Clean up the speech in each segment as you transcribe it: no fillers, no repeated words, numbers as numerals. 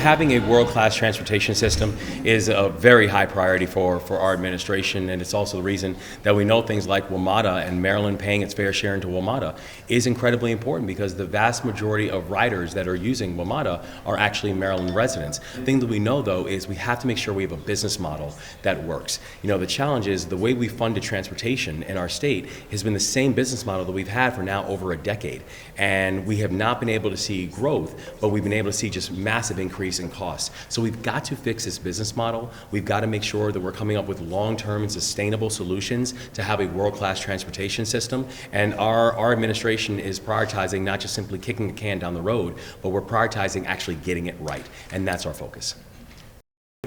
Having a world-class transportation system is a very high priority for our administration, and it's also the reason that we know things like WMATA and Maryland paying its fair share into WMATA is incredibly important, because the vast majority of riders that are using WMATA are actually Maryland residents. The thing that we know, though, is we have to make sure we have a business model that works. You know, the challenge is the way we funded transportation in our state has been the same business model that we've had for now over a decade, and we have not been able to see growth, but we've been able to see just massive increase in costs. So we've got to fix this business model. We've got to make sure that we're coming up with long-term and sustainable solutions to have a world-class transportation system. And our administration is prioritizing not just simply kicking the can down the road, but we're prioritizing actually getting it right. And that's our focus.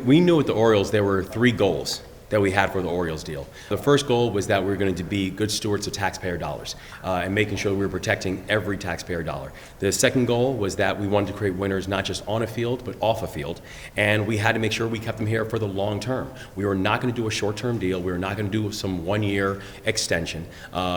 We knew at the Orioles there were 3 goals that we had for the Orioles deal. The first goal was that we were going to be good stewards of taxpayer dollars and making sure we were protecting every taxpayer dollar. The second goal was that we wanted to create winners not just on a field but off a field, and we had to make sure we kept them here for the long term. We were not going to do a short-term deal. We were not going to do some one-year extension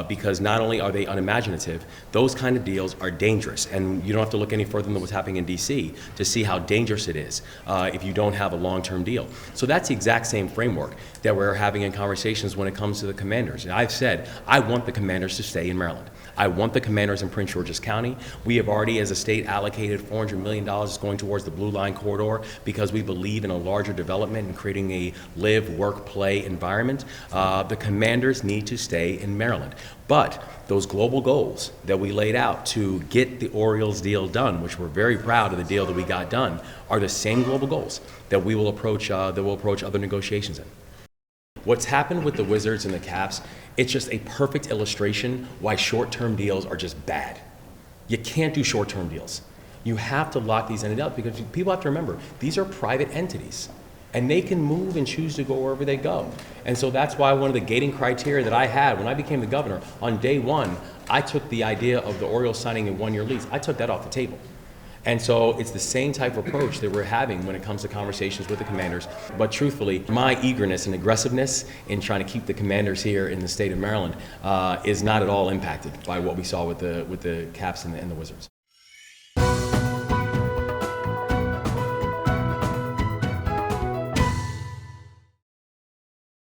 because not only are they unimaginative, those kind of deals are dangerous, and you don't have to look any further than what's happening in D.C. to see how dangerous it is if you don't have a long-term deal. So that's the exact same framework that we're having in conversations when it comes to the Commanders. And I've said, I want the Commanders to stay in Maryland. I want the Commanders in Prince George's County. We have already, as a state, allocated $400 million going towards the Blue Line Corridor because we believe in a larger development and creating a live, work, play environment. The Commanders need to stay in Maryland. But those global goals that we laid out to get the Orioles deal done, which we're very proud of the deal that we got done, are the same global goals that we will approach other negotiations in. What's happened with the Wizards and the Caps, it's just a perfect illustration why short-term deals are just bad. You can't do short-term deals. You have to lock these entities up, because people have to remember, these are private entities, and they can move and choose to go wherever they go. And so that's why one of the gating criteria that I had when I became the governor, on day one, I took the idea of the Orioles signing a one-year lease. I took that off the table. And so it's the same type of approach that we're having when it comes to conversations with the Commanders. But truthfully, my eagerness and aggressiveness in trying to keep the Commanders here in the state of Maryland is not at all impacted by what we saw with the Caps and the Wizards.